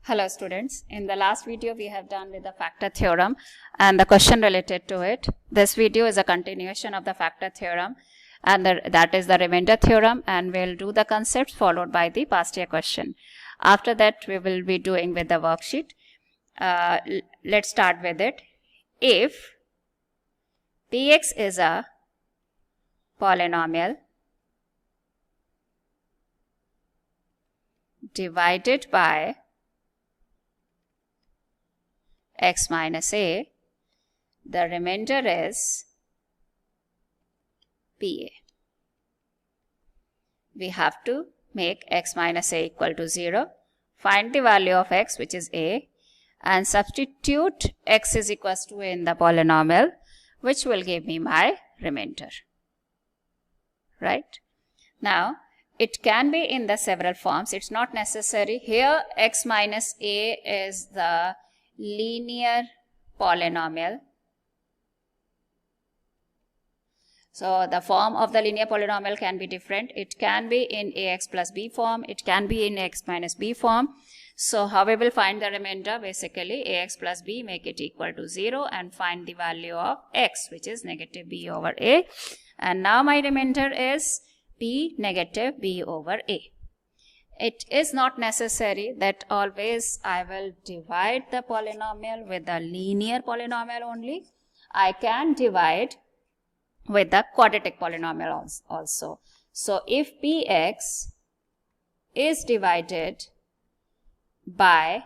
Hello students, in the last video we have done with the factor theorem and the question related to it. This video is a continuation of the factor theorem and that is the remainder theorem, and we'll do the concepts followed by the past year question. After that we will be doing with the worksheet. Let's start with it. If Px is a polynomial divided by x minus a, the remainder is Pa. We have to make x minus a equal to 0, find the value of x, which is a, and substitute x is equals to a in the polynomial, which will give me my remainder. Right? Now, it can be in the several forms. It's not necessary. Here, x minus a is the linear polynomial. So the form of the linear polynomial can be different. It can be in ax plus b form. It can be in x minus b form. So how we will find the remainder? Basically ax plus b, make it equal to 0 and find the value of x, which is negative b over a. And now my remainder is p negative b over a. It is not necessary that always I will divide the polynomial with the linear polynomial only. I can divide with the quadratic polynomial also. So if px is divided by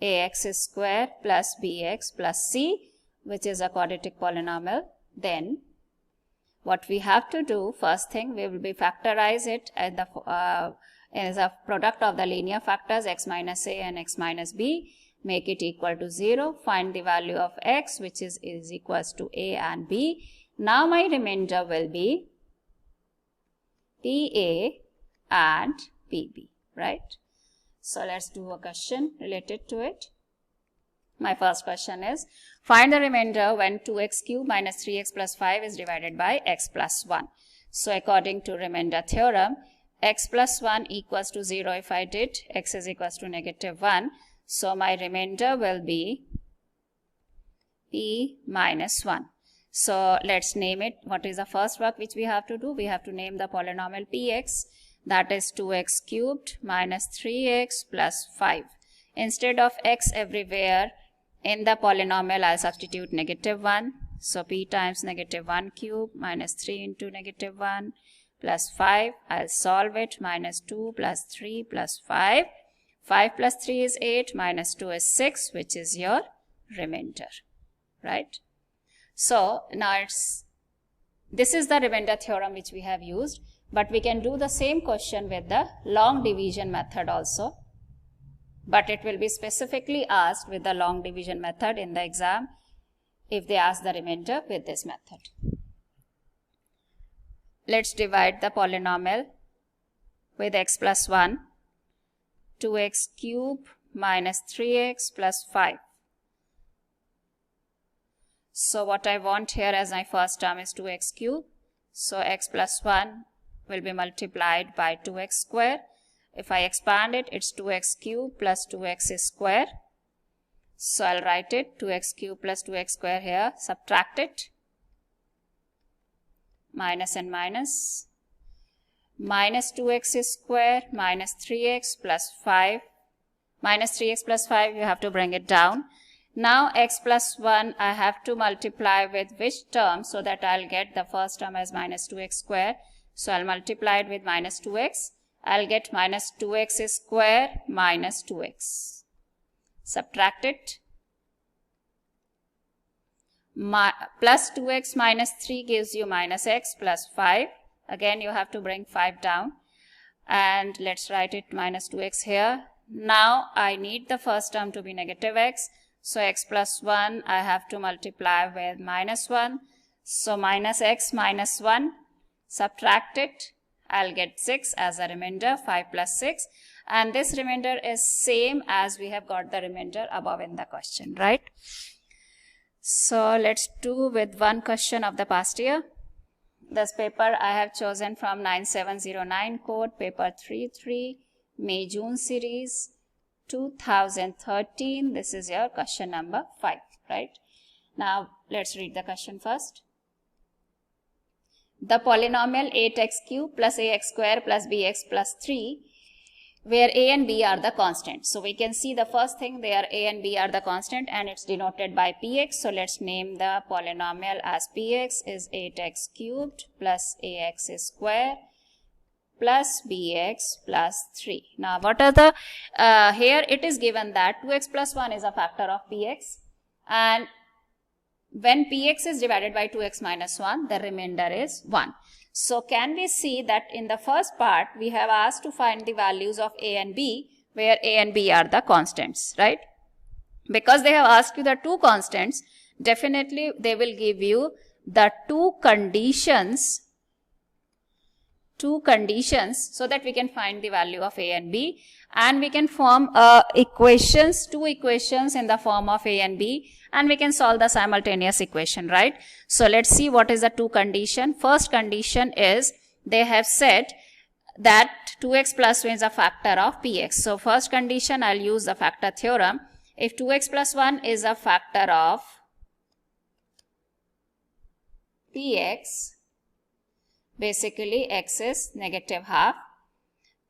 ax square plus bx plus c, which is a quadratic polynomial, then what we have to do, first thing, we will be factorize it at the as a product of the linear factors x minus a and x minus b, make it equal to 0, find the value of x, which is equals to a and b. Now my remainder will be pa and pb, right? So let's do a question related to it. My first question is, find the remainder when 2x cubed minus 3x plus 5 is divided by x plus 1. So according to remainder theorem, x plus 1 equals to 0 if I did, x is equals to negative 1. So my remainder will be p minus 1. So let's name it. What is the first work which we have to do? We have to name the polynomial px, that is 2x cubed minus 3x plus 5. Instead of x everywhere in the polynomial, I'll substitute negative 1. So p times negative 1 cube minus 3 into negative 1 plus 5. I'll solve it. Minus 2 plus 3 plus 5. 5 plus 3 is 8. Minus 2 is 6, which is your remainder. Right? So now this is the remainder theorem which we have used. But we can do the same question with the long division method also. But it will be specifically asked with the long division method in the exam if they ask the remainder with this method. Let's divide the polynomial with x plus 1, 2x cubed minus 3x plus 5. So what I want here as my first term is 2x cubed. So x plus 1 will be multiplied by 2x square. If I expand it, it's 2x cubed plus 2x square. So I'll write it 2x cubed plus 2x square here. Subtract it. Minus and minus. Minus 2x square minus 3x plus 5. Minus 3x plus 5, you have to bring it down. Now x plus 1 I have to multiply with which term, so that I'll get the first term as minus 2x square. So I'll multiply it with minus 2x. I'll get minus 2x square minus 2x. Subtract it. Plus 2x minus 3 gives you minus x plus 5. Again you have to bring 5 down. And let's write it minus 2x here. Now I need the first term to be negative x. So x plus 1 I have to multiply with minus 1. So minus x minus 1. Subtract it. I'll get 6 as a remainder, 5 plus 6. And this remainder is same as we have got the remainder above in the question, right? So let's do with one question of the past year. This paper I have chosen from 9709 code, paper 3.3, May-June series, 2013. This is your question number 5, right? Now let's read the question first. The polynomial 8x cube plus ax square plus bx plus 3, where a and b are the constants. So we can see the first thing, there a and b are the constant and it's denoted by px. So let's name the polynomial as px is 8x cubed plus ax square plus bx plus 3. Now what are the, here it is given that 2x plus 1 is a factor of px, and when px is divided by 2x minus 1, the remainder is 1. So can we see that in the first part, we have asked to find the values of a and b, where a and b are the constants, right? Because they have asked you the two constants, definitely they will give you the two conditions so that we can find the value of a and b, and we can form two equations in the form of a and b, and we can solve the simultaneous equation, right? So let's see what is the two condition. First condition is they have said that 2x plus 1 is a factor of px. So first condition, I'll use the factor theorem. If 2x plus 1 is a factor of px, basically x is negative half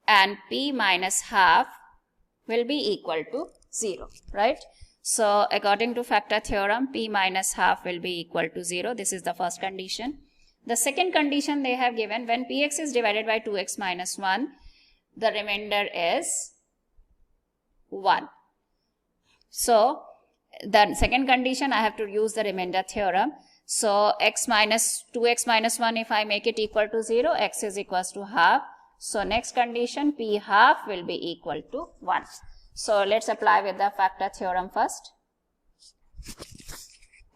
and p minus half will be equal to 0, right? So according to factor theorem, p minus half will be equal to 0. This is the first condition. The second condition they have given, when px is divided by 2x minus 1, the remainder is 1. So the second condition, I have to use the remainder theorem. So x minus 2x minus 1, if I make it equal to 0, x is equals to half. So next condition, p half will be equal to 1. So let's apply with the factor theorem first.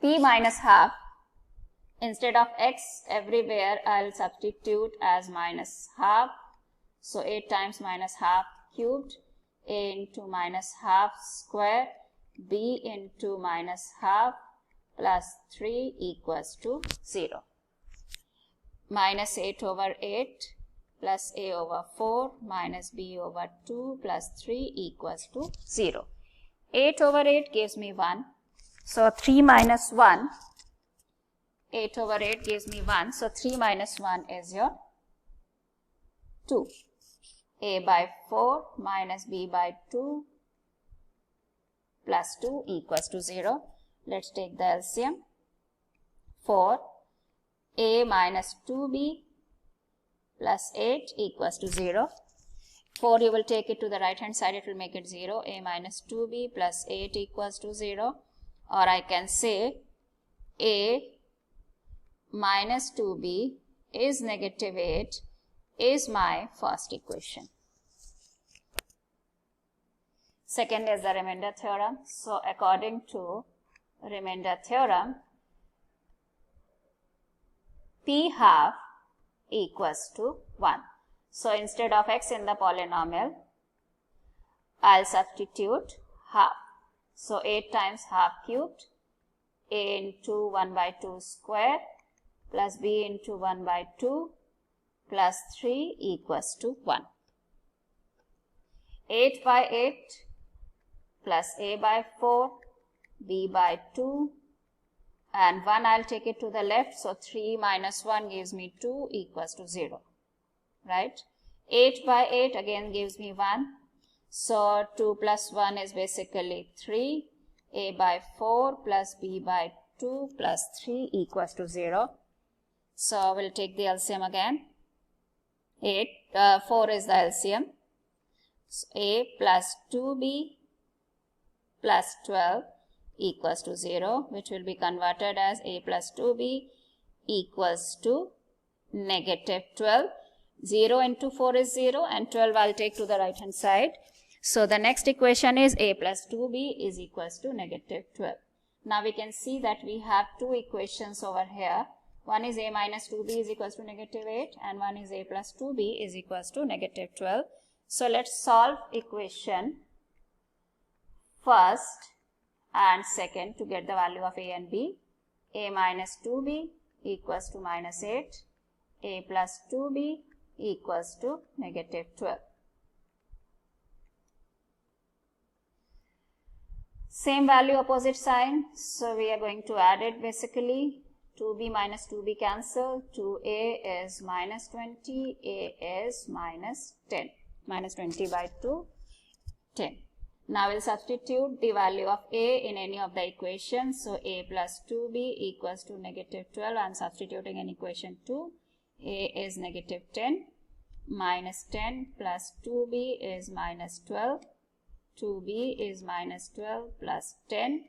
P minus half, instead of x everywhere I'll substitute as minus half. So 8 times minus half cubed, a into minus half square, b into minus half plus 3 equals to 0. Minus 8 over 8 plus a over 4 minus b over 2 plus 3 equals to 0. 8 over 8 gives me 1. So 3 minus 1, 8 over 8 gives me 1. So 3 minus 1 is your 2. A by 4 minus b by 2 plus 2 equals to 0. Let's take the LCM. 4, a minus 2b plus 8 equals to 0. 4 you will take it to the right hand side, it will make it 0. A minus 2b plus 8 equals to 0. Or I can say a minus 2b is negative 8 is my first equation. Second is the remainder theorem. So according to remainder theorem, p half equals to 1. So instead of x in the polynomial, I'll substitute half. So 8 times half cubed, a into 1 by 2 square plus b into 1 by 2 plus 3 equals to 1. 8 by 8 plus a by 4, b by 2, and 1 I'll take it to the left. So 3 minus 1 gives me 2 equals to 0, right? 8 by 8 again gives me 1. So 2 plus 1 is basically 3. A by 4 plus b by 2 plus 3 equals to 0. So we'll take the LCM again. 4 is the LCM. So a plus 2b plus 12 equals to 0, which will be converted as a plus 2b equals to negative 12. 0 into 4 is 0 and 12 I'll take to the right hand side. So the next equation is a plus 2b is equals to negative 12. Now we can see that we have two equations over here. One is a minus 2b is equals to negative 8 and one is a plus 2b is equals to negative 12. So let's solve equation first and second to get the value of a and b. A minus 2b equals to minus 8. A plus 2b equals to negative 12. Same value, opposite sign. So we are going to add it basically. 2b minus 2b cancel. 2a is minus 20. A is minus 10. Minus 20 by 2, 10. Now we'll substitute the value of a in any of the equations. So a plus 2b equals to negative 12. I'm substituting in equation 2. A is negative 10. Minus 10 plus 2b is minus 12. 2b is minus 12 plus 10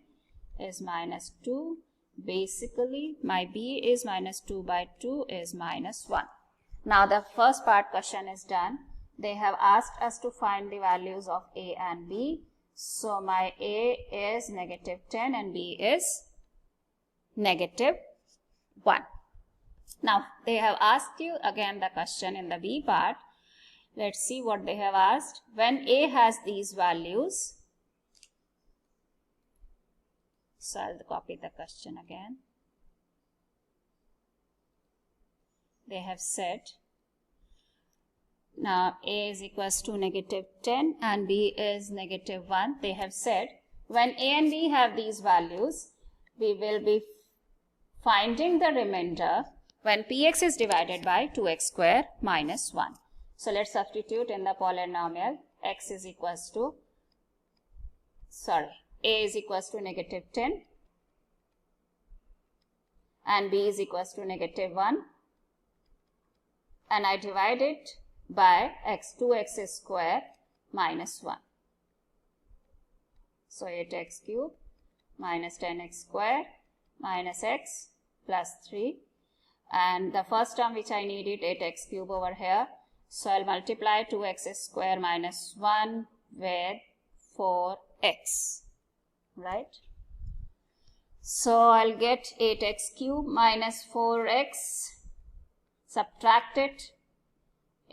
is minus 2. Basically, my b is minus 2 by 2 is minus 1. Now the first part question is done. They have asked us to find the values of a and b. So my a is negative 10 and b is negative 1. Now they have asked you again the question in the b part. Let's see what they have asked. When a has these values, so I'll copy the question again. They have said, now a is equals to negative 10 and b is negative 1. They have said, when a and b have these values, we will be finding the remainder when px is divided by 2x square minus 1. So let's substitute in the polynomial. X is equals to, a is equals to negative 10 and b is equals to negative 1, and I divide it by 2x square minus 1. So 8x cube minus 10x square minus x plus 3, and the first term which I needed 8x cube over here. So I'll multiply 2x square minus 1 with 4x, right? So I'll get 8x cube minus 4x, subtract it,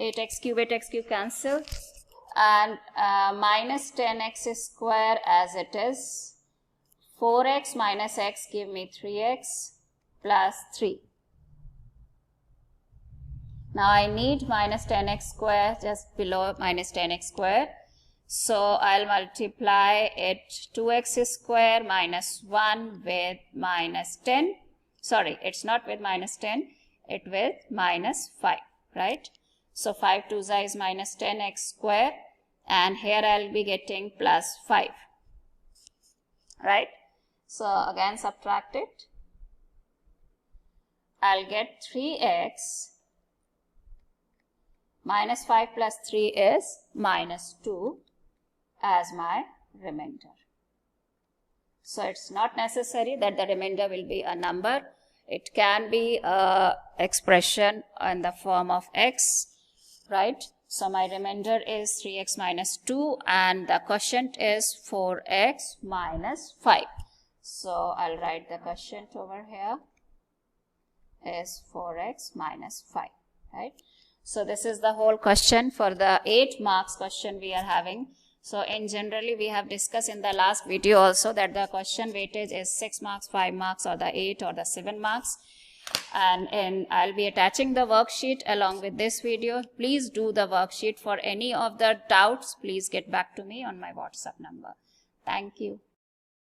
8x cube cancel, and minus 10x square as it is. 4x minus x give me 3x plus 3. Now I need minus 10x square just below minus 10x square. So I'll multiply it 2x square minus 1 with minus 10. Sorry, it's not with minus 10, it with minus 5, right? So 5 2s is minus 10x square, and here I'll be getting plus 5, right? So again subtract it. I'll get 3x. Minus 5 plus 3 is minus 2 as my remainder. So it's not necessary that the remainder will be a number. It can be an expression in the form of x, right? So my remainder is 3x minus 2 and the quotient is 4x minus 5. So I'll write the quotient over here is 4x minus 5, right? So this is the whole question for the 8 marks question we are having. So in generally we have discussed in the last video also that the question weightage is 6 marks, 5 marks or the 8 or the 7 marks. And I'll be attaching the worksheet along with this video. Please do the worksheet. For any of the doubts, please get back to me on my WhatsApp number. Thank you.